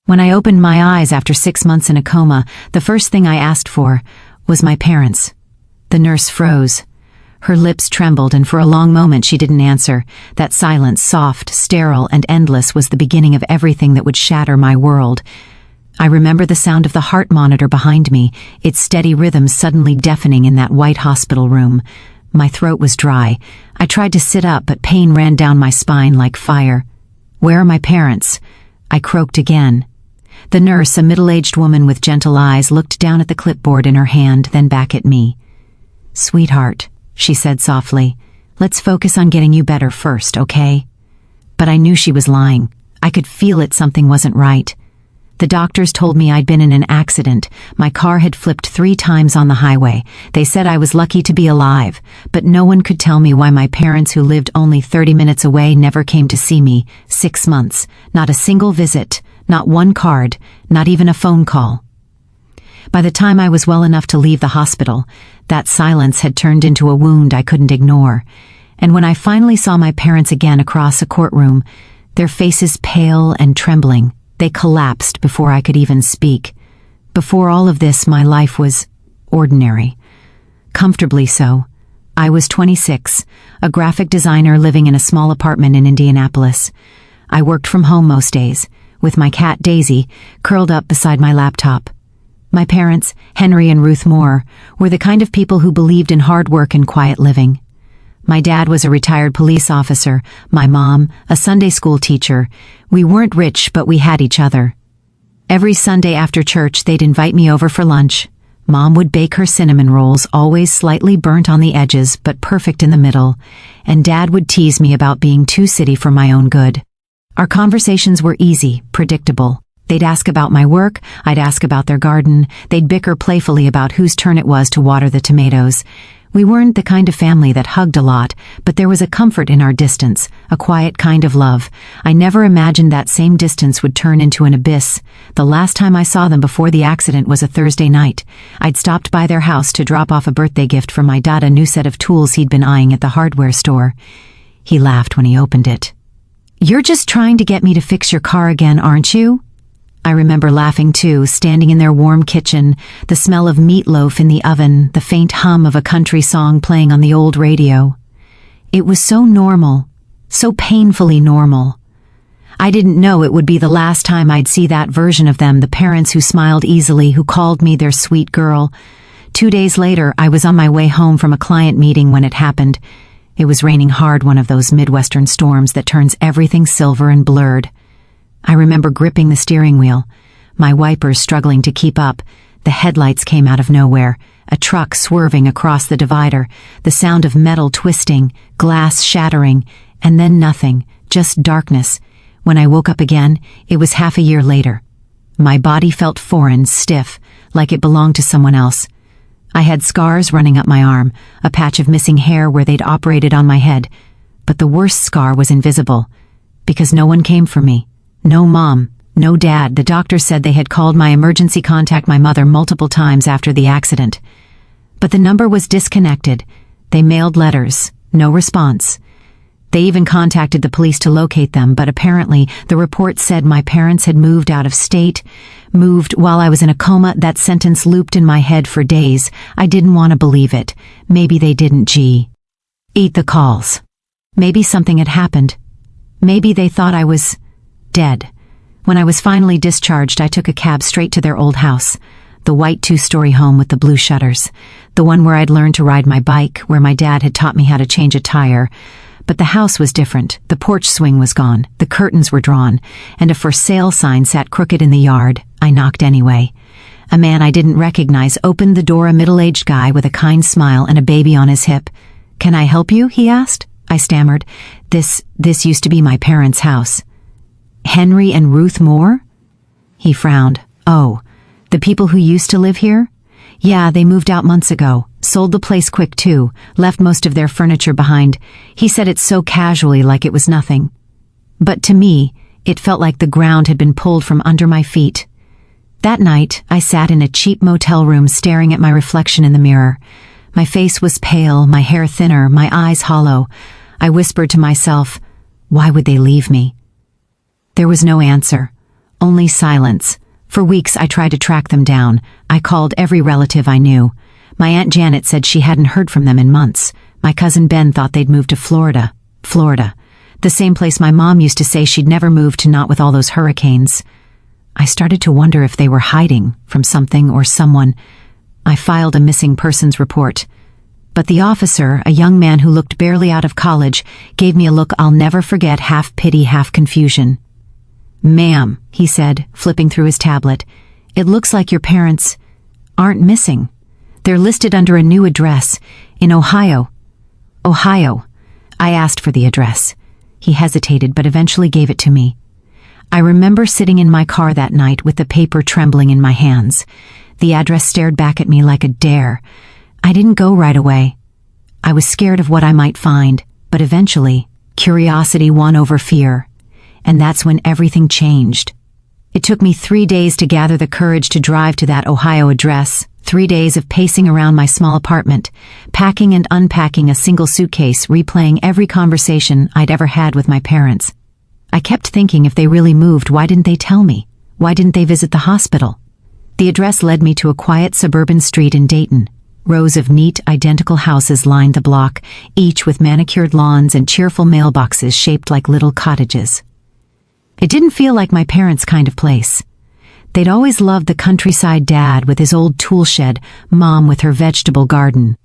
When I opened my eyes after 6 months in a coma, the first thing I asked for was my parents. The nurse froze. Her lips trembled, and for a long moment she didn't answer. That silence, soft, sterile, and endless, was the beginning of everything that would shatter my world. I remember the sound of the heart monitor behind me, its steady rhythm suddenly deafening in that white hospital room. My throat was dry. I tried to sit up, but pain ran down my spine like fire. "Where are my parents?" I croaked again. The nurse, a middle-aged woman with gentle eyes, looked down at the clipboard in her hand, then back at me. "Sweetheart," she said softly, "let's focus on getting you better first, okay?" But I knew she was lying. I could feel it, something wasn't right. The doctors told me I'd been in an accident. My car had flipped 3 times on the highway. They said I was lucky to be alive, but no one could tell me why my parents, who lived only 30 minutes away, never came to see me. 6 months, not a single visit, not one card, not even a phone call. By the time I was well enough to leave the hospital, that silence had turned into a wound I couldn't ignore. And when I finally saw my parents again across a courtroom, their faces pale and trembling, they collapsed before I could even speak. Before all of this, my life was ordinary. Comfortably so. I was 26, a graphic designer living in a small apartment in Indianapolis. I worked from home most days, with my cat Daisy curled up beside my laptop. My parents, Henry and Ruth Moore, were the kind of people who believed in hard work and quiet living. My dad was a retired police officer, my mom, a Sunday school teacher. We weren't rich, but we had each other. Every Sunday after church, they'd invite me over for lunch. Mom would bake her cinnamon rolls, always slightly burnt on the edges, but perfect in the middle, and Dad would tease me about being too city for my own good. Our conversations were easy, predictable. They'd ask about my work, I'd ask about their garden, they'd bicker playfully about whose turn it was to water the tomatoes. We weren't the kind of family that hugged a lot, but there was a comfort in our distance, a quiet kind of love. I never imagined that same distance would turn into an abyss. The last time I saw them before the accident was a Thursday night. I'd stopped by their house to drop off a birthday gift for my dad, a new set of tools he'd been eyeing at the hardware store. He laughed when he opened it. "You're just trying to get me to fix your car again, aren't you?" I remember laughing too, standing in their warm kitchen, the smell of meatloaf in the oven, the faint hum of a country song playing on the old radio. It was so normal, so painfully normal. I didn't know it would be the last time I'd see that version of them, the parents who smiled easily, who called me their sweet girl. 2 days later, I was on my way home from a client meeting when it happened. It was raining hard, one of those Midwestern storms that turns everything silver and blurred. I remember gripping the steering wheel, my wipers struggling to keep up. The headlights came out of nowhere, a truck swerving across the divider, the sound of metal twisting, glass shattering, and then nothing, just darkness. When I woke up again, it was half a year later. My body felt foreign, stiff, like it belonged to someone else. I had scars running up my arm, a patch of missing hair where they'd operated on my head. But the worst scar was invisible, because no one came for me. No mom, no dad. The doctor said they had called my emergency contact, my mother, multiple times after the accident. But the number was disconnected. They mailed letters, no response. They even contacted the police to locate them, but apparently the report said my parents had moved out of state, moved while I was in a coma. That sentence looped in my head for days. I didn't want to believe it. Maybe they didn't eat the calls. Maybe something had happened. Maybe they thought I was dead. When I was finally discharged, I took a cab straight to their old house, the white 2-story home with the blue shutters, the one where I'd learned to ride my bike, where my dad had taught me how to change a tire. But the house was different. The porch swing was gone, the curtains were drawn, and a for sale sign sat crooked in the yard. I knocked anyway. A man I didn't recognize opened the door, a middle-aged guy with a kind smile and a baby on his hip. "Can I help you?" he asked. I stammered. This used to be my parents' house." "Henry and Ruth Moore?" He frowned. "Oh, the people who used to live here? Yeah, they moved out months ago. Sold the place quick too, left most of their furniture behind." He said it so casually, like it was nothing. But to me, it felt like the ground had been pulled from under my feet. That night, I sat in a cheap motel room staring at my reflection in the mirror. My face was pale, my hair thinner, my eyes hollow. I whispered to myself, why would they leave me? There was no answer, Only silence. For weeks I tried to track them down. I called every relative I knew. My Aunt Janet said she hadn't heard from them in months. My cousin Ben thought they'd moved to Florida. Florida. The same place my mom used to say she'd never moved to, not with all those hurricanes. I started to wonder if they were hiding from something or someone. I filed a missing persons report. But the officer, a young man who looked barely out of college, gave me a look I'll never forget, half pity, half confusion. "Ma'am," he said, flipping through his tablet, "it looks like your parents aren't missing. They're listed under a new address in Ohio." Ohio. I asked for the address. He hesitated but eventually gave it to me. I remember sitting in my car that night with the paper trembling in my hands. The address stared back at me like a dare. I didn't go right away. I was scared of what I might find, but eventually, curiosity won over fear. And that's when everything changed. It took me 3 days to gather the courage to drive to that Ohio address, 3 days of pacing around my small apartment, packing and unpacking a single suitcase, replaying every conversation I'd ever had with my parents. I kept thinking, if they really moved, why didn't they tell me? Why didn't they visit the hospital? The address led me to a quiet suburban street in Dayton. Rows of neat, identical houses lined the block, each with manicured lawns and cheerful mailboxes shaped like little cottages. It didn't feel like my parents' kind of place. They'd always loved the countryside, dad with his old tool shed, mom with her vegetable garden.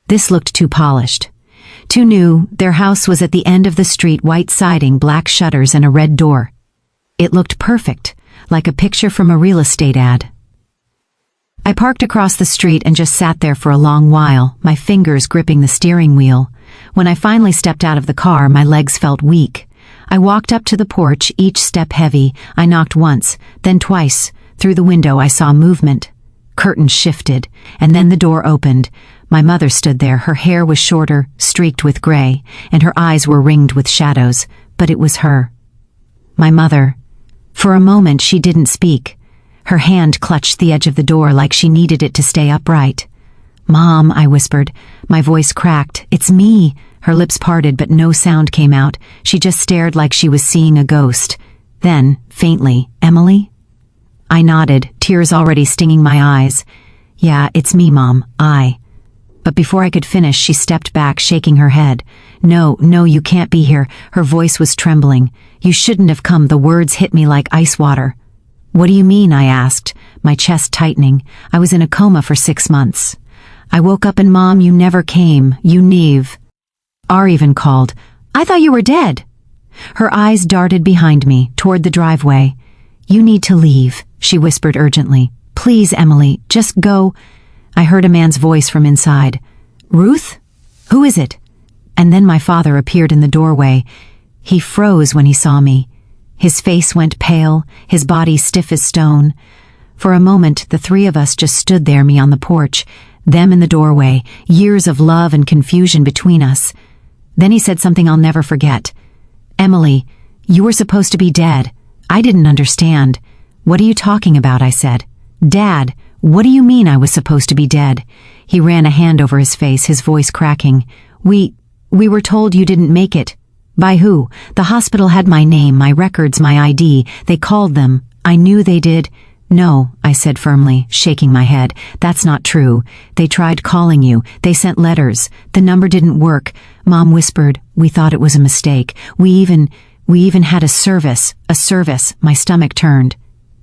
This looked too polished. Too new. Their house was at the end of the street, white siding, black shutters, and a red door. It looked perfect, like a picture from a real estate ad. I parked across the street and just sat there for a long while, my fingers gripping the steering wheel. When I finally stepped out of the car, my legs felt weak. I walked up to the porch, each step heavy. I knocked once, then twice. Through the window I saw movement. Curtains shifted, and then the door opened. My mother stood there. Her hair was shorter, streaked with gray, and her eyes were ringed with shadows, but it was her. My mother. For a moment she didn't speak. Her hand clutched the edge of the door like she needed it to stay upright. "Mom," I whispered. My voice cracked. "It's me." Her lips parted but no sound came out. She just stared like she was seeing a ghost. Then, faintly, "Emily?" I nodded, tears already stinging my eyes. "Yeah, it's me, Mom. But before I could finish, she stepped back, shaking her head. No, you can't be here." Her voice was trembling. "You shouldn't have come." The words hit me like ice water. "What do you mean?" I asked, my chest tightening. "I was in a coma for 6 months. I woke up and Mom, you never came. You Neve. R even called. I thought you were dead." Her eyes darted behind me, toward the driveway. "You need to leave," she whispered urgently. "Please, Emily, just go." I heard a man's voice from inside. "Ruth? Who is it?" And then my father appeared in the doorway. He froze when he saw me. His face went pale, his body stiff as stone. For a moment, the three of us just stood there, me on the porch, them in the doorway, years of love and confusion between us. Then he said something I'll never forget. "Emily, you were supposed to be dead." I didn't understand. "What are you talking about?" I said. "Dad, what do you mean I was supposed to be dead?" He ran a hand over his face, his voice cracking. We were told you didn't make it." "By who?" "The hospital had my name, my records, my ID. They called them. I knew they did." "No," I said firmly, shaking my head. "That's not true. They tried calling you. They sent letters. The number didn't work." Mom whispered. "We thought it was a mistake. We even had a service. My stomach turned.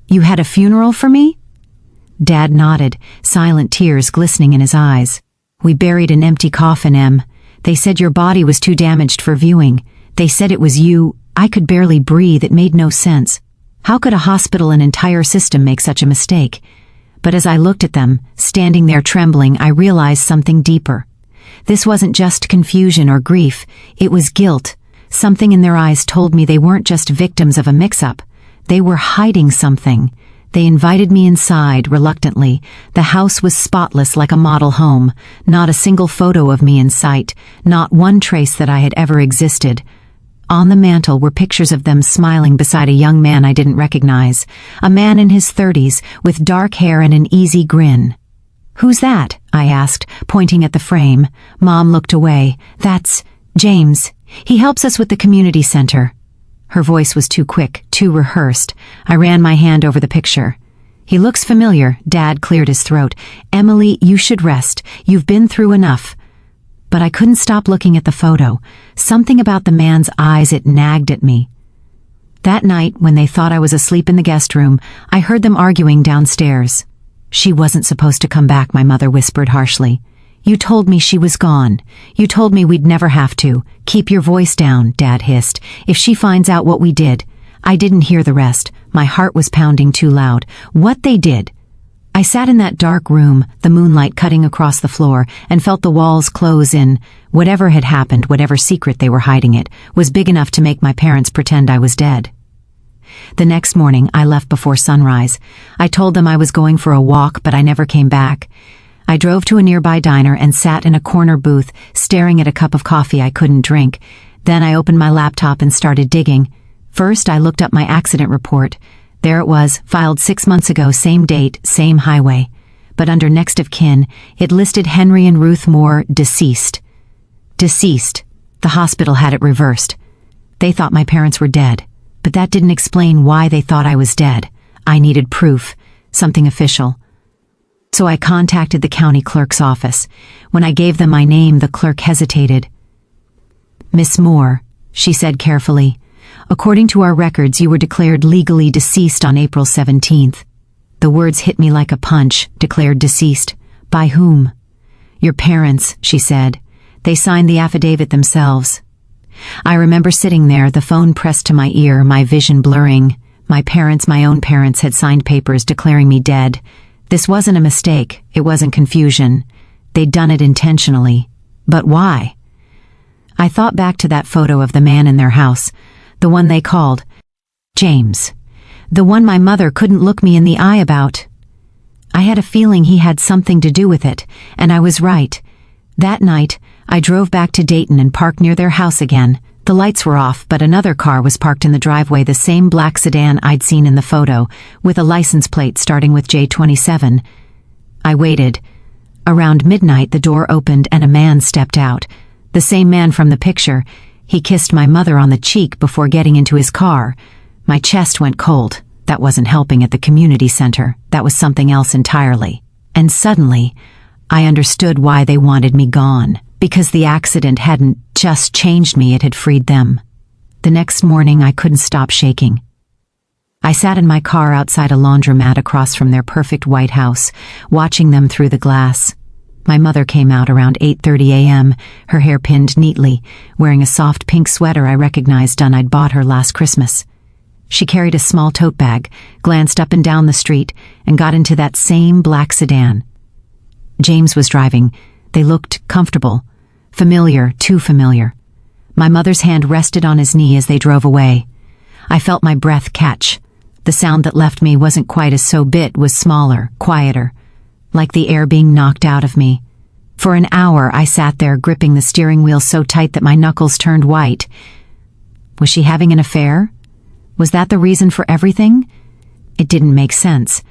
"You had a funeral for me?" Dad nodded, silent tears glistening in his eyes. "We buried an empty coffin, Em. They said your body was too damaged for viewing. They said it was you." I could barely breathe. It made no sense. How could a hospital, an entire system, make such a mistake? But as I looked at them, standing there trembling, I realized something deeper. This wasn't just confusion or grief. It was guilt. Something in their eyes told me they weren't just victims of a mix-up. They were hiding something. They invited me inside, reluctantly. The house was spotless, like a model home. Not a single photo of me in sight. Not one trace that I had ever existed. On the mantel were pictures of them smiling beside a young man I didn't recognize. A man in his 30s, with dark hair and an easy grin. "Who's that?" I asked, pointing at the frame. Mom looked away. "That's James. He helps us with the community center." Her voice was too quick, too rehearsed. I ran my hand over the picture. "He looks familiar," Dad cleared his throat. "Emily, you should rest. You've been through enough." But I couldn't stop looking at the photo. Something about the man's eyes, it nagged at me. That night, when they thought I was asleep in the guest room, I heard them arguing downstairs. "She wasn't supposed to come back," my mother whispered harshly. "You told me she was gone. You told me we'd never have to. Keep your voice down," Dad hissed. "If she finds out what we did." I didn't hear the rest. My heart was pounding too loud. What they did. I sat in that dark room, the moonlight cutting across the floor, and felt the walls close in. Whatever had happened, whatever secret they were hiding it, was big enough to make my parents pretend I was dead. The next morning, I left before sunrise. I told them I was going for a walk, but I never came back. I drove to a nearby diner and sat in a corner booth, staring at a cup of coffee I couldn't drink. Then I opened my laptop and started digging. First, I looked up my accident report. There it was, filed 6 months ago, same date, same highway. But under next of kin, it listed Henry and Ruth Moore, deceased. Deceased. The hospital had it reversed. They thought my parents were dead. But that didn't explain why they thought I was dead. I needed proof, something official. So I contacted the county clerk's office. When I gave them my name, the clerk hesitated. "Miss Moore," she said carefully, "according to our records, you were declared legally deceased on April 17th. The words hit me like a punch. Declared deceased. By whom? "Your parents," she said. "They signed the affidavit themselves." I remember sitting there, the phone pressed to my ear, my vision blurring. My parents, my own parents, had signed papers declaring me dead. This wasn't a mistake. It wasn't confusion. They'd done it intentionally. But why? I thought back to that photo of the man in their house, the one they called James, the one my mother couldn't look me in the eye about. I had a feeling he had something to do with it, and I was right. That night, I drove back to Dayton and parked near their house again. The lights were off, but another car was parked in the driveway, the same black sedan I'd seen in the photo, with a license plate starting with J27. I waited. Around midnight, the door opened and a man stepped out. The same man from the picture. He kissed my mother on the cheek before getting into his car. My chest went cold. That wasn't helping at the community center. That was something else entirely. And suddenly, I understood why they wanted me gone. Because the accident hadn't just changed me, it had freed them. The next morning, I couldn't stop shaking. I sat in my car outside a laundromat across from their perfect white house, watching them through the glass. My mother came out around 8:30 a.m., her hair pinned neatly, wearing a soft pink sweater I recognized done I'd bought her last Christmas. She carried a small tote bag, glanced up and down the street, and got into that same black sedan. James was driving. They looked comfortable. Familiar, too familiar. My mother's hand rested on his knee as they drove away. I felt my breath catch. The sound that left me wasn't quite as so bit, was smaller, quieter, like the air being knocked out of me. For an hour I sat there gripping the steering wheel so tight that my knuckles turned white. Was she having an affair? Was that the reason for everything? It didn't make sense.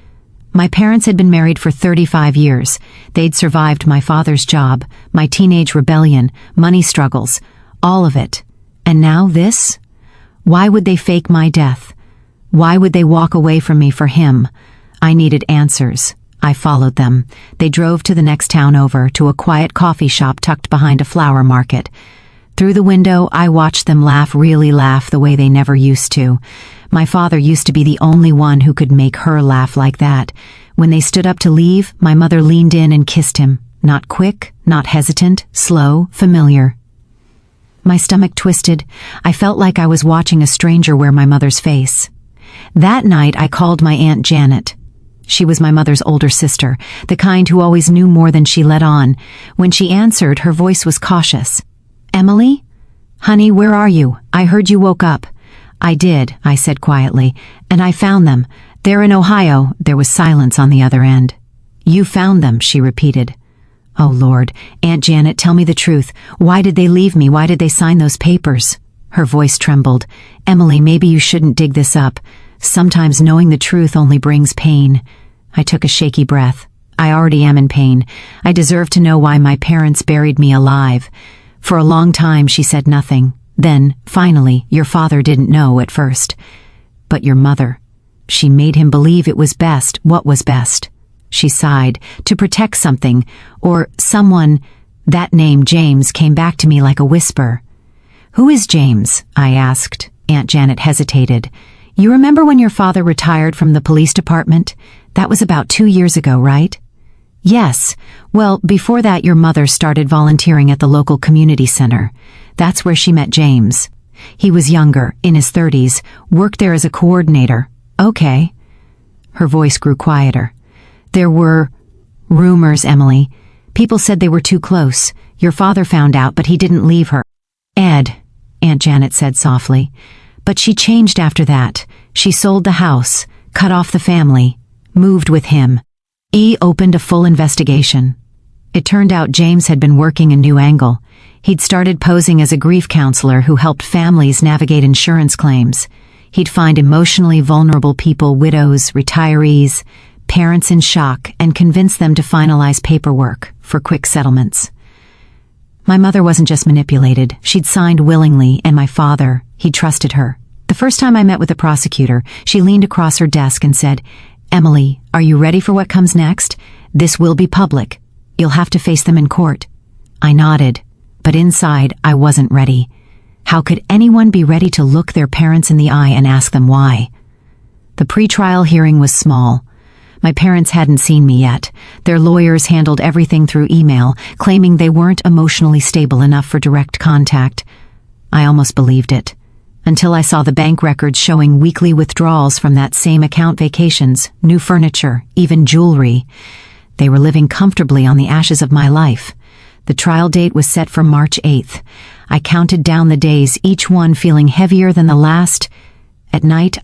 My parents had been married for 35 years. They'd survived my father's job, my teenage rebellion, money struggles, all of it. And now this? Why would they fake my death? Why would they walk away from me for him? I needed answers. I followed them. They drove to the next town over, to a quiet coffee shop tucked behind a flower market. Through the window, I watched them laugh, really laugh, the way they never used to. My father used to be the only one who could make her laugh like that. When they stood up to leave, my mother leaned in and kissed him. Not quick, not hesitant, slow, familiar. My stomach twisted. I felt like I was watching a stranger wear my mother's face. That night, I called my Aunt Janet. She was my mother's older sister, the kind who always knew more than she let on. When she answered, her voice was cautious. "Emily? Honey, where are you? I heard you woke up." "I did," I said quietly, "and I found them. They're in Ohio." There was silence on the other end. "You found them," she repeated. "Oh, Lord. Aunt Janet, tell me the truth. Why did they leave me? Why did they sign those papers?" Her voice trembled. "Emily, maybe you shouldn't dig this up. Sometimes knowing the truth only brings pain." I took a shaky breath. I already am in pain. I deserve to know why my parents buried me alive. For a long time, she said nothing. Then, finally, your father didn't know at first. But your mother, she made him believe it was best, what was best. She sighed, to protect something, or someone. That name, James, came back to me like a whisper. Who is James? I asked. Aunt Janet hesitated. You remember when your father retired from the police department? That was about 2 years ago, right? Yes. Well, before that your mother started volunteering at the local community center. That's where she met James. He was younger, in his 30s, worked there as a coordinator. Okay. Her voice grew quieter. There were rumors, Emily. People said they were too close. Your father found out, but he didn't leave her. Ed, Aunt Janet said softly. But she changed after that. She sold the house, cut off the family, moved with him. E opened a full investigation. It turned out James had been working a new angle. He'd started posing as a grief counselor who helped families navigate insurance claims. He'd find emotionally vulnerable people, widows, retirees, parents in shock, and convince them to finalize paperwork for quick settlements. My mother wasn't just manipulated. She'd signed willingly, and my father, he trusted her. The first time I met with the prosecutor, she leaned across her desk and said, Emily, are you ready for what comes next? This will be public. You'll have to face them in court. I nodded, but inside I wasn't ready. How could anyone be ready to look their parents in the eye and ask them why? The pretrial hearing was small. My parents hadn't seen me yet. Their lawyers handled everything through email, claiming they weren't emotionally stable enough for direct contact. I almost believed it, until I saw the bank records showing weekly withdrawals from that same account, vacations, new furniture, even jewelry. They were living comfortably on the ashes of my life. The trial date was set for March 8th. I counted down the days, each one feeling heavier than the last. At night,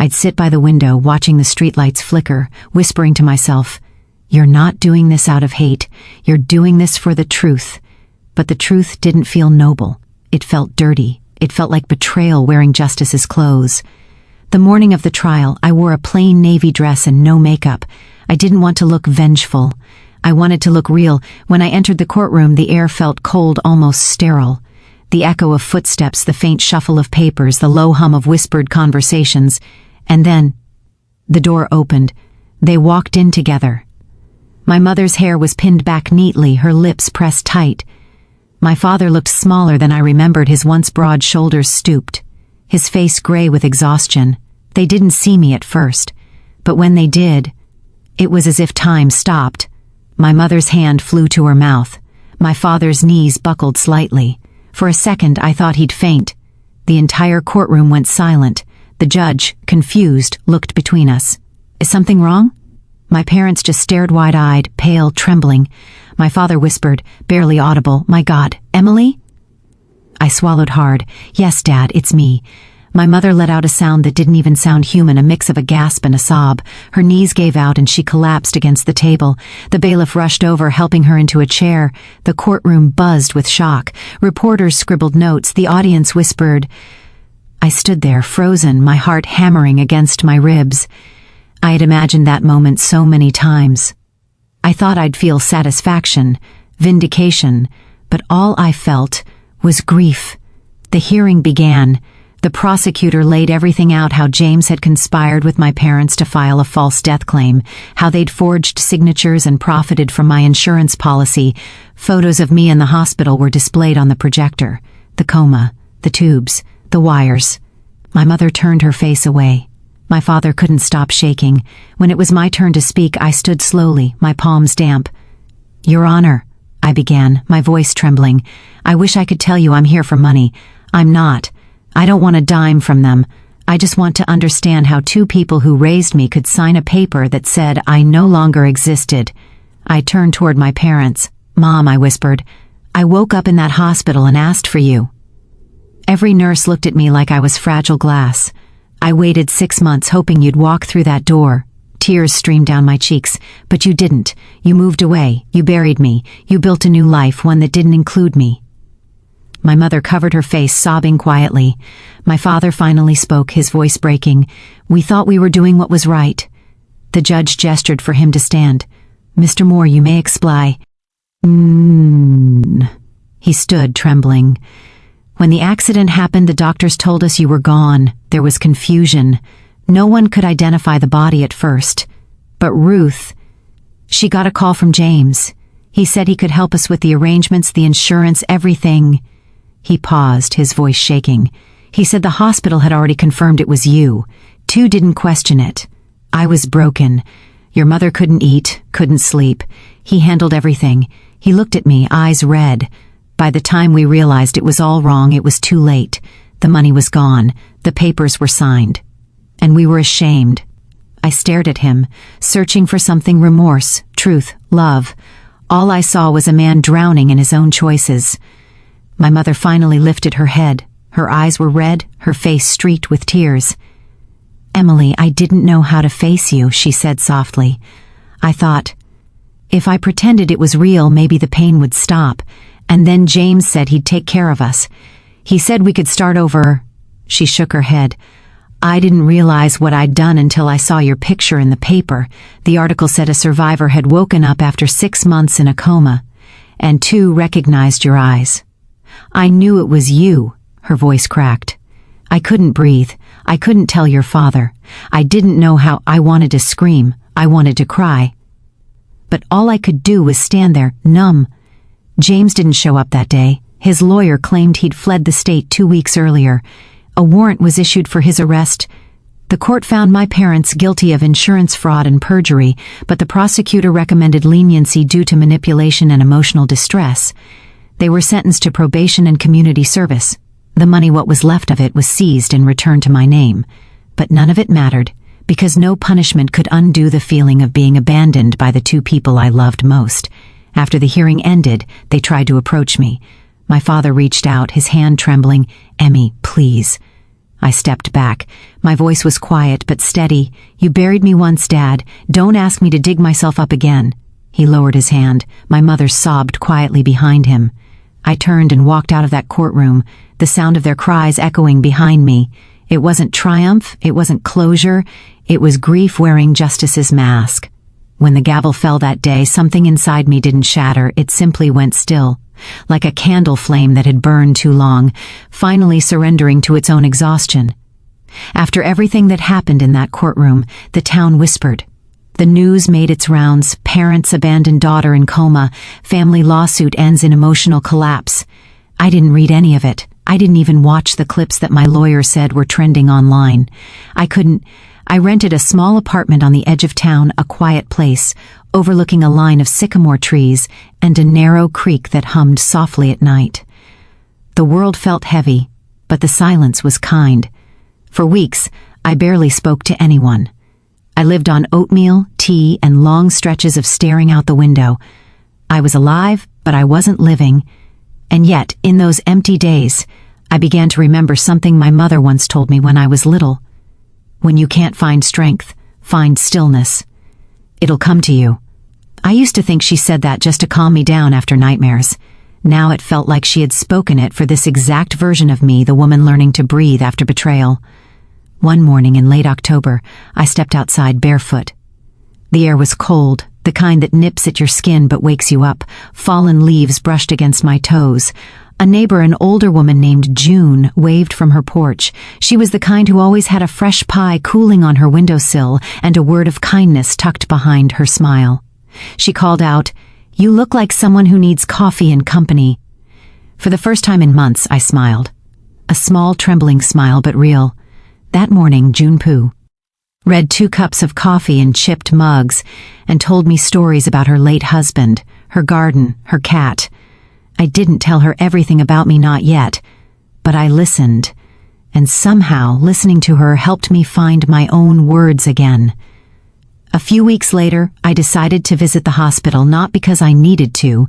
I'd sit by the window watching the streetlights flicker, whispering to myself, You're not doing this out of hate. You're doing this for the truth. But the truth didn't feel noble. It felt dirty. It felt like betrayal wearing justice's clothes. The morning of the trial, I wore a plain navy dress and no makeup. I didn't want to look vengeful. I wanted to look real. When I entered the courtroom, the air felt cold, almost sterile. The echo of footsteps, the faint shuffle of papers, the low hum of whispered conversations. And then, the door opened. They walked in together. My mother's hair was pinned back neatly, her lips pressed tight. My father looked smaller than I remembered, his once broad shoulders stooped, his face gray with exhaustion. They didn't see me at first, but when they did, it was as if time stopped. My mother's hand flew to her mouth. My father's knees buckled slightly. For a second, I thought he'd faint. The entire courtroom went silent. The judge, confused, looked between us. Is something wrong? My parents just stared wide-eyed, pale, trembling. My father whispered, barely audible, My God, Emily? I swallowed hard. Yes, Dad, it's me. My mother let out a sound that didn't even sound human, a mix of a gasp and a sob. Her knees gave out and she collapsed against the table. The bailiff rushed over, helping her into a chair. The courtroom buzzed with shock. Reporters scribbled notes. The audience whispered. I stood there, frozen, my heart hammering against my ribs. I had imagined that moment so many times. I thought I'd feel satisfaction, vindication, but all I felt was grief. The hearing began. The prosecutor laid everything out, how James had conspired with my parents to file a false death claim, how they'd forged signatures and profited from my insurance policy. Photos of me in the hospital were displayed on the projector. The coma, the tubes, the wires. My mother turned her face away. My father couldn't stop shaking. When it was my turn to speak, I stood slowly, my palms damp. Your Honor, I began, my voice trembling. I wish I could tell you I'm here for money. I'm not. I don't want a dime from them. I just want to understand how two people who raised me could sign a paper that said I no longer existed. I turned toward my parents. Mom, I whispered, I woke up in that hospital and asked for you. Every nurse looked at me like I was fragile glass. I waited 6 months hoping you'd walk through that door. Tears streamed down my cheeks, but you didn't. You moved away. You buried me. You built a new life, one that didn't include me. My mother covered her face, sobbing quietly. My father finally spoke, his voice breaking. We thought we were doing what was right. The judge gestured for him to stand. Mr. Moore, you may explain. He stood, trembling. When the accident happened, the doctors told us you were gone. There was confusion. No one could identify the body at first. But Ruth, she got a call from James. He said he could help us with the arrangements, the insurance, everything. He paused, his voice shaking. He said the hospital had already confirmed it was you. Two didn't question it. I was broken. Your mother couldn't eat, couldn't sleep. He handled everything. He looked at me, eyes red. By the time we realized it was all wrong, it was too late. The money was gone. The papers were signed. And we were ashamed. I stared at him, searching for something, remorse, truth, love. All I saw was a man drowning in his own choices. My mother finally lifted her head. Her eyes were red, her face streaked with tears. "Emily, I didn't know how to face you," she said softly. I thought, if I pretended it was real, maybe the pain would stop. And then James said he'd take care of us. He said we could start over. She shook her head. I didn't realize what I'd done until I saw your picture in the paper. The article said a survivor had woken up after 6 months in a coma, and two recognized your eyes. I knew it was you. Her voice cracked. I couldn't breathe. I couldn't tell your father. I didn't know how. I wanted to scream. I wanted to cry. But all I could do was stand there, numb. James didn't show up that day. His lawyer claimed he'd fled the state 2 weeks earlier. A warrant was issued for his arrest. The court found my parents guilty of insurance fraud and perjury, but the prosecutor recommended leniency due to manipulation and emotional distress. They were sentenced to probation and community service. The money, what was left of it, was seized and returned to my name. But none of it mattered, because no punishment could undo the feeling of being abandoned by the two people I loved most. After the hearing ended, they tried to approach me. My father reached out, his hand trembling. "Emmy, please." I stepped back. My voice was quiet but steady. "You buried me once, Dad. Don't ask me to dig myself up again." He lowered his hand. My mother sobbed quietly behind him. I turned and walked out of that courtroom, the sound of their cries echoing behind me. It wasn't triumph, it wasn't closure, it was grief wearing justice's mask. When the gavel fell that day, something inside me didn't shatter, it simply went still, like a candle flame that had burned too long, finally surrendering to its own exhaustion. After everything that happened in that courtroom, the town whispered. The news made its rounds. Parents abandon daughter in coma. Family lawsuit ends in emotional collapse. I didn't read any of it. I didn't even watch the clips that my lawyer said were trending online. I rented a small apartment on the edge of town, a quiet place, overlooking a line of sycamore trees and a narrow creek that hummed softly at night. The world felt heavy, but the silence was kind. For weeks, I barely spoke to anyone. I lived on oatmeal, tea, and long stretches of staring out the window. I was alive, but I wasn't living. And yet, in those empty days, I began to remember something my mother once told me when I was little. When you can't find strength, find stillness. It'll come to you. I used to think she said that just to calm me down after nightmares. Now it felt like she had spoken it for this exact version of me, the woman learning to breathe after betrayal. One morning in late October, I stepped outside barefoot. The air was cold, the kind that nips at your skin but wakes you up. Fallen leaves brushed against my toes. A neighbor, an older woman named June, waved from her porch. She was the kind who always had a fresh pie cooling on her windowsill and a word of kindness tucked behind her smile. She called out, "You look like someone who needs coffee and company." For the first time in months, I smiled. A small, trembling smile, but real. That morning, June Poo read 2 cups of coffee in chipped mugs and told me stories about her late husband, her garden, her cat. I didn't tell her everything about me, not yet, but I listened, and somehow listening to her helped me find my own words again. A few weeks later, I decided to visit the hospital, not because I needed to,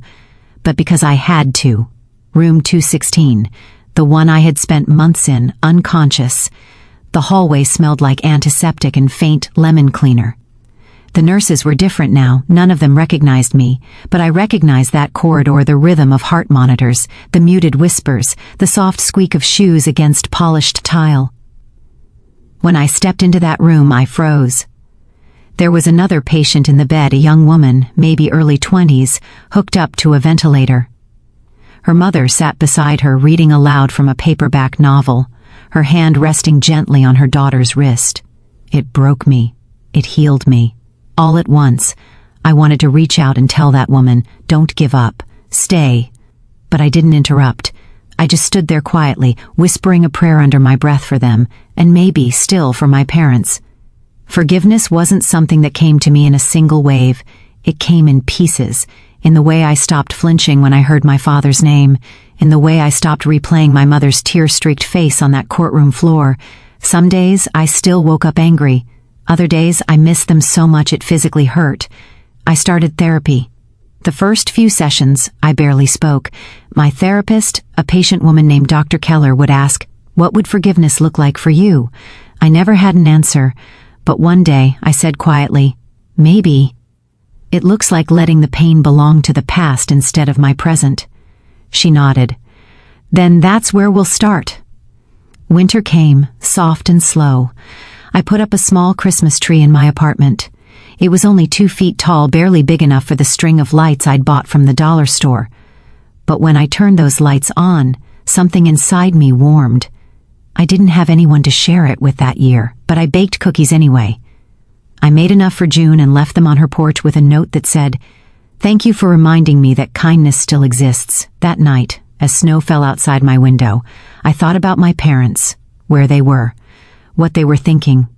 but because I had to. Room 216, the one I had spent months in, unconscious. The hallway smelled like antiseptic and faint lemon cleaner. The nurses were different now. None of them recognized me, but I recognized that corridor, the rhythm of heart monitors, the muted whispers, the soft squeak of shoes against polished tile. When I stepped into that room, I froze. There was another patient in the bed, a young woman, maybe early 20s, hooked up to a ventilator. Her mother sat beside her reading aloud from a paperback novel, her hand resting gently on her daughter's wrist. It broke me. It healed me. All at once, I wanted to reach out and tell that woman, "Don't give up. Stay." But I didn't interrupt. I just stood there quietly, whispering a prayer under my breath for them, and maybe still for my parents. Forgiveness wasn't something that came to me in a single wave. It came in pieces, in the way I stopped flinching when I heard my father's name, in the way I stopped replaying my mother's tear-streaked face on that courtroom floor. Some days I still woke up angry. Other days I missed them so much it physically hurt. I started therapy. The first few sessions, I barely spoke. My therapist, a patient woman named Dr. Keller, would ask, "What would forgiveness look like for you?" I never had an answer, but one day I said quietly, "Maybe. It looks like letting the pain belong to the past instead of my present." She nodded. "Then that's where we'll start." Winter came, soft and slow. I put up a small Christmas tree in my apartment. It was only 2 feet tall, barely big enough for the string of lights I'd bought from the dollar store. But when I turned those lights on, something inside me warmed. I didn't have anyone to share it with that year, but I baked cookies anyway. I made enough for June and left them on her porch with a note that said, "Thank you for reminding me that kindness still exists." That night, as snow fell outside my window, I thought about my parents, where they were, what they were thinking.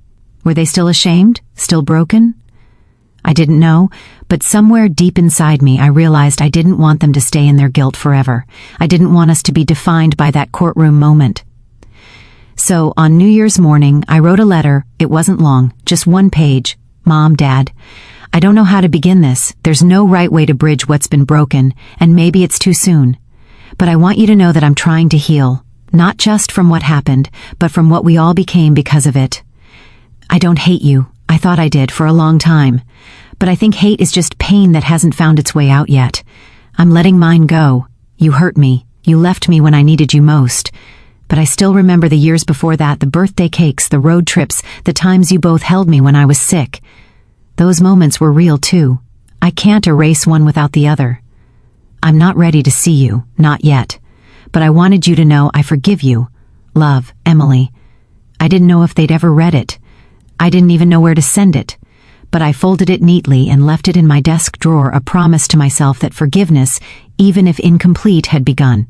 Were they still ashamed? Still broken? I didn't know, but somewhere deep inside me I realized I didn't want them to stay in their guilt forever. I didn't want us to be defined by that courtroom moment. So on New Year's morning, I wrote a letter. It wasn't long, just 1 page. "Mom, Dad, I don't know how to begin this. There's no right way to bridge what's been broken, and maybe it's too soon. But I want you to know that I'm trying to heal, not just from what happened, but from what we all became because of it. I don't hate you. I thought I did for a long time. But I think hate is just pain that hasn't found its way out yet. I'm letting mine go. You hurt me. You left me when I needed you most. But I still remember the years before that, the birthday cakes, the road trips, the times you both held me when I was sick. Those moments were real too. I can't erase one without the other. I'm not ready to see you, not yet. But I wanted you to know I forgive you. Love, Emily." I didn't know if they'd ever read it. I didn't even know where to send it. But I folded it neatly and left it in my desk drawer, a promise to myself that forgiveness, even if incomplete, had begun.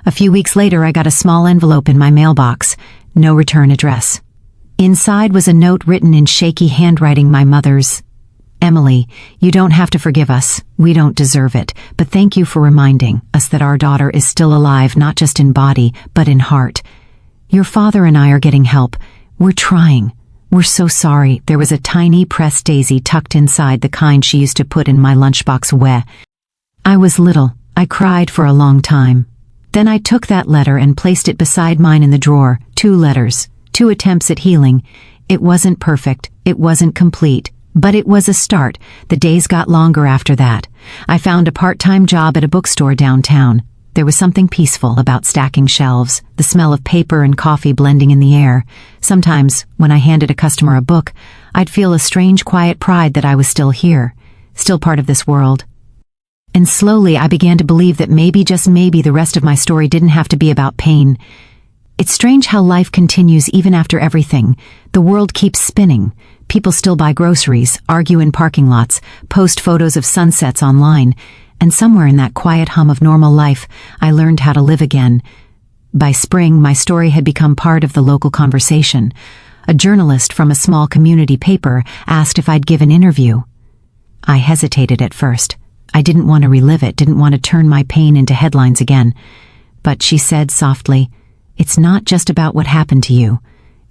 A few weeks later, I got a small envelope in my mailbox. No return address. Inside was a note written in shaky handwriting, my mother's. "Emily, you don't have to forgive us. We don't deserve it. But thank you for reminding us that our daughter is still alive, not just in body, but in heart. Your father and I are getting help. We're trying. We're so sorry." There was a tiny pressed daisy tucked inside, the kind she used to put in my lunchbox. I was little. I cried for a long time. Then I took that letter and placed it beside mine in the drawer. 2 letters, 2 attempts at healing. It wasn't perfect, it wasn't complete, but it was a start. The days got longer after that. I found a part-time job at a bookstore downtown. There was something peaceful about stacking shelves, the smell of paper and coffee blending in the air. Sometimes, when I handed a customer a book, I'd feel a strange quiet pride that I was still here, still part of this world. And slowly I began to believe that maybe, just maybe, the rest of my story didn't have to be about pain. It's strange how life continues even after everything. The world keeps spinning. People still buy groceries, argue in parking lots, post photos of sunsets online. And somewhere in that quiet hum of normal life, I learned how to live again. By spring, my story had become part of the local conversation. A journalist from a small community paper asked if I'd give an interview. I hesitated at first. I didn't want to relive it, didn't want to turn my pain into headlines again. But she said softly, "It's not just about what happened to you.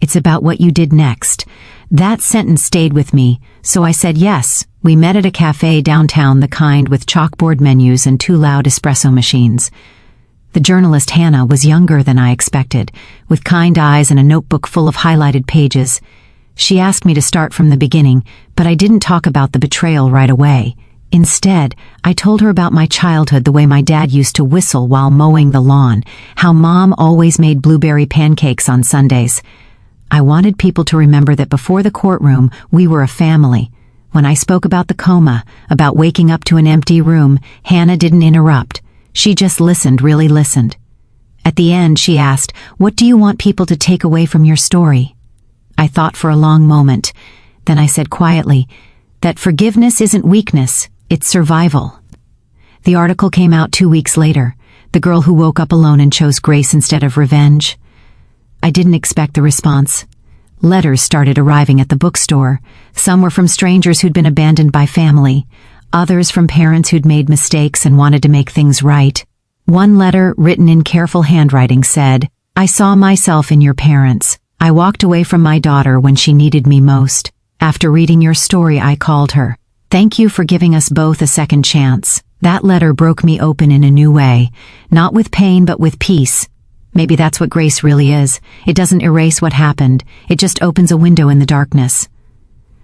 It's about what you did next." That sentence stayed with me, so I said yes. We met at a cafe downtown, the kind with chalkboard menus and 2 loud espresso machines. The journalist, Hannah, was younger than I expected, with kind eyes and a notebook full of highlighted pages. She asked me to start from the beginning, but I didn't talk about the betrayal right away. Instead, I told her about my childhood, the way my dad used to whistle while mowing the lawn, how Mom always made blueberry pancakes on Sundays. I wanted people to remember that before the courtroom, we were a family. When I spoke about the coma, about waking up to an empty room, Hannah didn't interrupt. She just listened, really listened. At the end, she asked, "What do you want people to take away from your story?" I thought for a long moment. Then I said quietly, that forgiveness isn't weakness, it's survival. The article came out 2 weeks later, the girl who woke up alone and chose grace instead of revenge. I didn't expect the response. Letters started arriving at the bookstore. Some were from strangers who'd been abandoned by family, others from parents who'd made mistakes and wanted to make things right. One letter, written in careful handwriting, said, "I saw myself in your parents. I walked away from my daughter when she needed me most. After reading your story, I called her. Thank you for giving us both a second chance." That letter broke me open in a new way, not with pain but with peace. Maybe that's what grace really is. It doesn't erase what happened, it just opens a window in the darkness.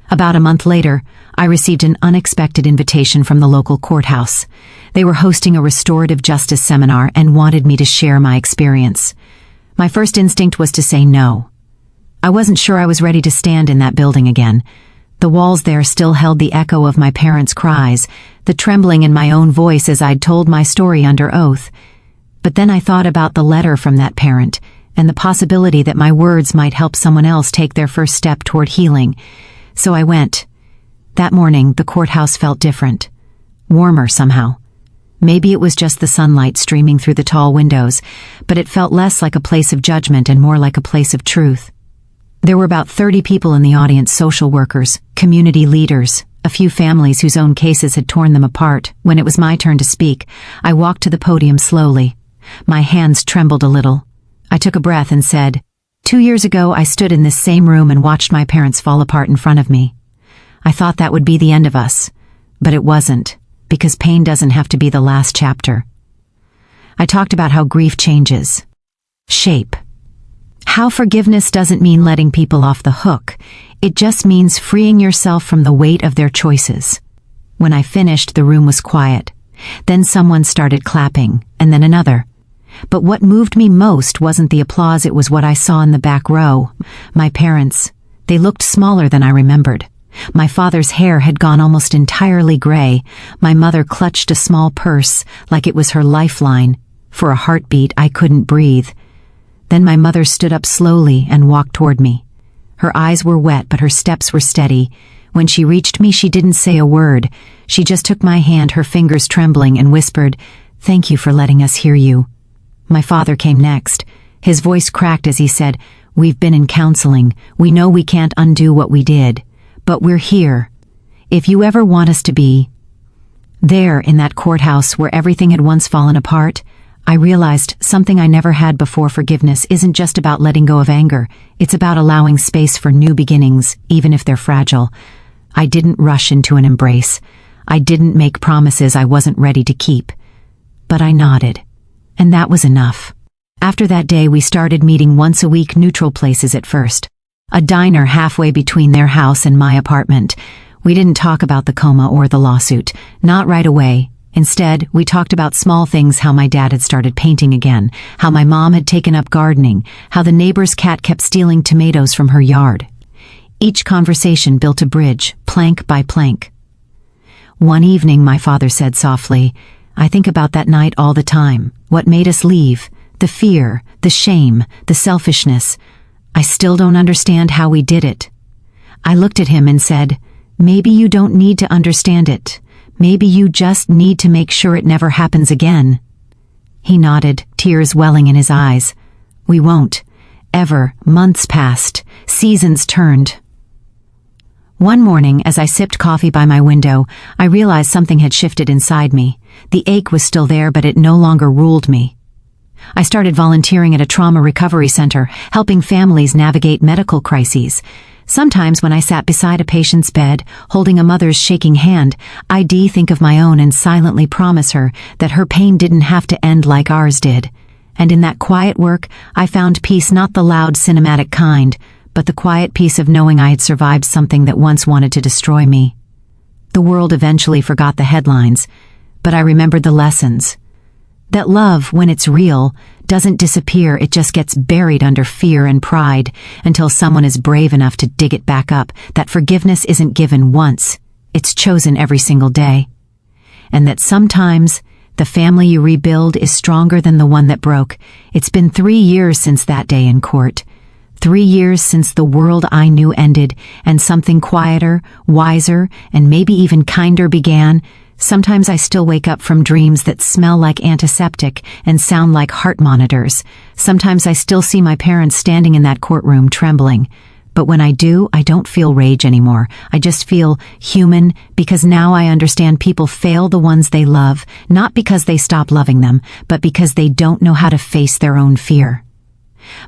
About a month later, I received an unexpected invitation from the local courthouse. They were hosting a restorative justice seminar and wanted me to share my experience. My first instinct was to say no. I wasn't sure I was ready to stand in that building again. The walls there still held the echo of my parents' cries, the trembling in my own voice as I'd told my story under oath. But then I thought about the letter from that parent, and the possibility that my words might help someone else take their first step toward healing. So I went. That morning, the courthouse felt different. Warmer somehow. Maybe it was just the sunlight streaming through the tall windows, but it felt less like a place of judgment and more like a place of truth. There were about 30 people in the audience, social workers, community leaders, a few families whose own cases had torn them apart. When it was my turn to speak, I walked to the podium slowly. My hands trembled a little. I took a breath and said, 2 years ago, I stood in this same room and watched my parents fall apart in front of me. I thought that would be the end of us, but it wasn't, because pain doesn't have to be the last chapter. I talked about how grief changes shape. How forgiveness doesn't mean letting people off the hook. It just means freeing yourself from the weight of their choices. When I finished, the room was quiet. Then someone started clapping, and then another. But what moved me most wasn't the applause, it was what I saw in the back row. My parents. They looked smaller than I remembered. My father's hair had gone almost entirely gray. My mother clutched a small purse, like it was her lifeline. For a heartbeat, I couldn't breathe. Then my mother stood up slowly and walked toward me. Her eyes were wet, but her steps were steady. When she reached me, she didn't say a word. She just took my hand, her fingers trembling, and whispered, "Thank you for letting us hear you." My father came next. His voice cracked as he said, "We've been in counseling. We know we can't undo what we did. But we're here. If you ever want us to be." There, in that courthouse where everything had once fallen apart, I realized something I never had before. Forgiveness isn't just about letting go of anger. It's about allowing space for new beginnings, even if they're fragile. I didn't rush into an embrace. I didn't make promises I wasn't ready to keep. But I nodded, and that was enough. After that day, we started meeting once a week, neutral places at first. A diner halfway between their house and my apartment. We didn't talk about the coma or the lawsuit, not right away. Instead, we talked about small things, how my dad had started painting again, how my mom had taken up gardening, how the neighbor's cat kept stealing tomatoes from her yard. Each conversation built a bridge, plank by plank. One evening, my father said softly, "I think about that night all the time. What made us leave? The fear, the shame, the selfishness. I still don't understand how we did it." I looked at him and said, "Maybe you don't need to understand it. Maybe you just need to make sure it never happens again." He nodded, tears welling in his eyes. "We won't. Ever." Months passed. Seasons turned. One morning, as I sipped coffee by my window, I realized something had shifted inside me. The ache was still there, but it no longer ruled me. I started volunteering at a trauma recovery center, helping families navigate medical crises. Sometimes when I sat beside a patient's bed, holding a mother's shaking hand, I'd think of my own and silently promise her that her pain didn't have to end like ours did. And in that quiet work, I found peace, not the loud cinematic kind, but the quiet peace of knowing I had survived something that once wanted to destroy me. The world eventually forgot the headlines, but I remembered the lessons. That love, when it's real, doesn't disappear, it just gets buried under fear and pride until someone is brave enough to dig it back up. That forgiveness isn't given once, it's chosen every single day. And that sometimes The family you rebuild is stronger than the one that broke. It's been 3 years since that day in court. 3 years since the world I knew ended, and something quieter, wiser, and maybe even kinder began. Sometimes I still wake up from dreams that smell like antiseptic and sound like heart monitors. Sometimes I still see my parents standing in that courtroom trembling. But when I do, I don't feel rage anymore. I just feel human, because now I understand people fail the ones they love, not because they stop loving them, but because they don't know how to face their own fear.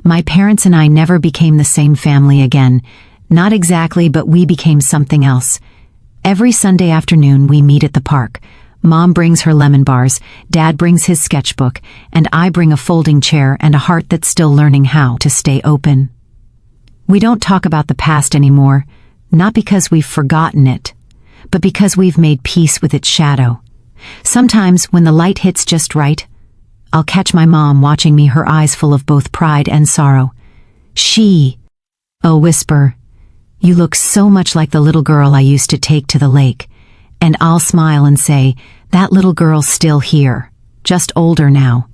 My parents and I never became the same family again. Not exactly, but we became something else. Every Sunday afternoon we meet at the park. Mom brings her lemon bars, Dad brings his sketchbook, and I bring a folding chair and a heart that's still learning how to stay open. We don't talk about the past anymore, not because we've forgotten it, but because we've made peace with its shadow. Sometimes, when the light hits just right, I'll catch my mom watching me, her eyes full of both pride and sorrow. I'll whisper, "You look so much like the little girl I used to take to the lake." And I'll smile and say, "That little girl's still here, just older now."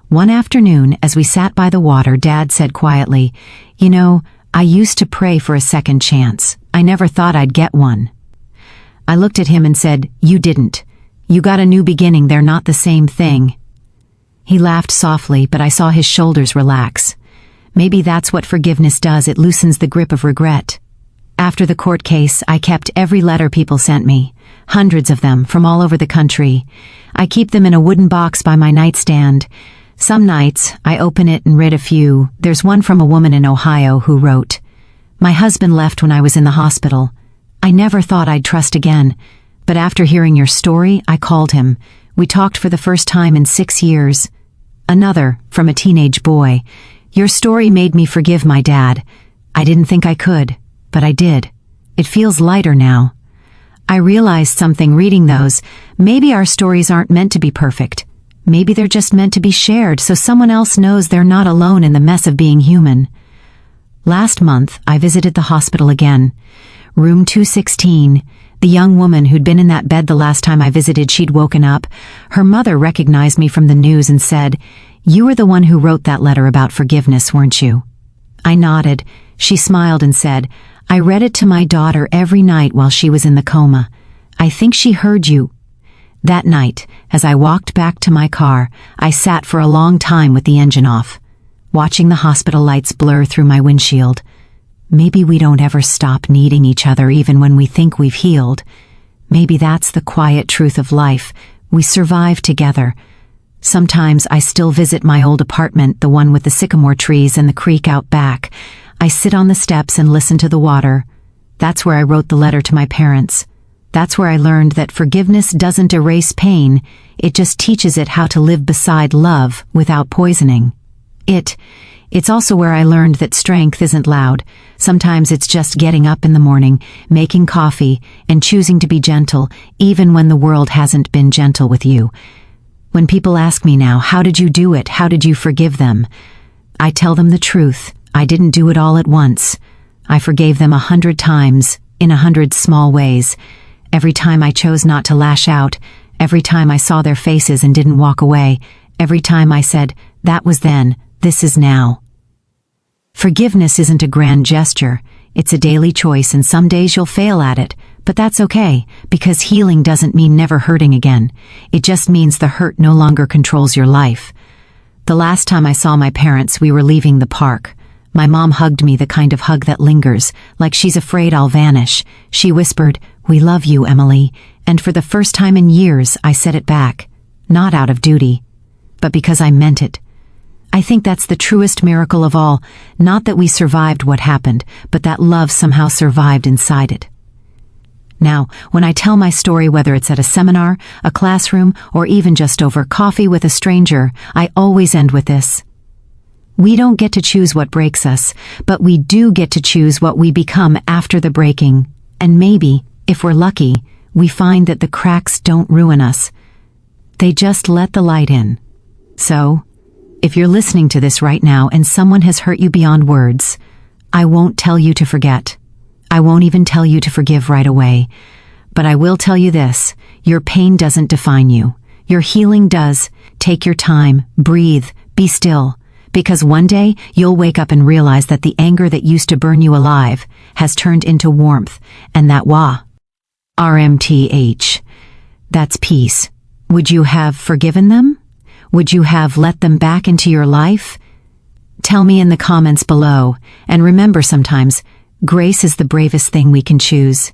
One afternoon, as we sat by the water, Dad said quietly, "You know, I used to pray for a second chance. I never thought I'd get one." I looked at him and said, "You didn't. You got a new beginning, they're not the same thing." He laughed softly, but I saw his shoulders relax. Maybe that's what forgiveness does, it loosens the grip of regret. After the court case, I kept every letter people sent me, hundreds of them from all over the country. I keep them in a wooden box by my nightstand. Some nights, I open it and read a few. There's one from a woman in Ohio who wrote, "My husband left when I was in the hospital. I never thought I'd trust again, but after hearing your story, I called him. We talked for the first time in 6 years." Another, from a teenage boy, "Your story made me forgive my dad. I didn't think I could, but I did. It feels lighter now." I realized something reading those. Maybe our stories aren't meant to be perfect. Maybe they're just meant to be shared so someone else knows they're not alone in the mess of being human. Last month, I visited the hospital again. Room 216. The young woman who'd been in that bed the last time I visited, she'd woken up. Her mother recognized me from the news and said, "You were the one who wrote that letter about forgiveness, weren't you?" I nodded. She smiled and said, "I read it to my daughter every night while she was in the coma. I think she heard you." That night, as I walked back to my car, I sat for a long time with the engine off, watching the hospital lights blur through my windshield. Maybe we don't ever stop needing each other even when we think we've healed. Maybe that's the quiet truth of life. We survive together. Sometimes I still visit my old apartment, the one with the sycamore trees and the creek out back. I sit on the steps and listen to the water. That's where I wrote the letter to my parents. That's where I learned that forgiveness doesn't erase pain, it just teaches it how to live beside love without poisoning. It's also where I learned that strength isn't loud. Sometimes it's just getting up in the morning, making coffee, and choosing to be gentle, even when the world hasn't been gentle with you. When people ask me now, "How did you do it? How did you forgive them?" I tell them the truth. I didn't do it all at once. I forgave them 100 times, in 100 small ways. Every time I chose not to lash out, every time I saw their faces and didn't walk away, every time I said, "That was then, this is now." Forgiveness isn't a grand gesture. It's a daily choice, and some days you'll fail at it, but that's okay, because healing doesn't mean never hurting again. It just means the hurt no longer controls your life. The last time I saw my parents, we were leaving the park. My mom hugged me, the kind of hug that lingers, like she's afraid I'll vanish. She whispered, "We love you, Emily," and for the first time in years, I said it back. Not out of duty, but because I meant it. I think that's the truest miracle of all, not that we survived what happened, but that love somehow survived inside it. Now, when I tell my story, whether it's at a seminar, a classroom, or even just over coffee with a stranger, I always end with this. We don't get to choose what breaks us, but we do get to choose what we become after the breaking. And maybe, if we're lucky, we find that the cracks don't ruin us. They just let the light in. So, if you're listening to this right now and someone has hurt you beyond words, I won't tell you to forget. I won't even tell you to forgive right away. But I will tell you this, your pain doesn't define you. Your healing does. Take your time, breathe, be still. Because one day, you'll wake up and realize that the anger that used to burn you alive has turned into warmth, and that RMTH. That's peace. Would you have forgiven them? Would you have let them back into your life? Tell me in the comments below, and remember sometimes, grace is the bravest thing we can choose.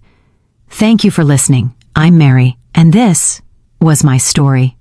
Thank you for listening. I'm Mary, and this was my story.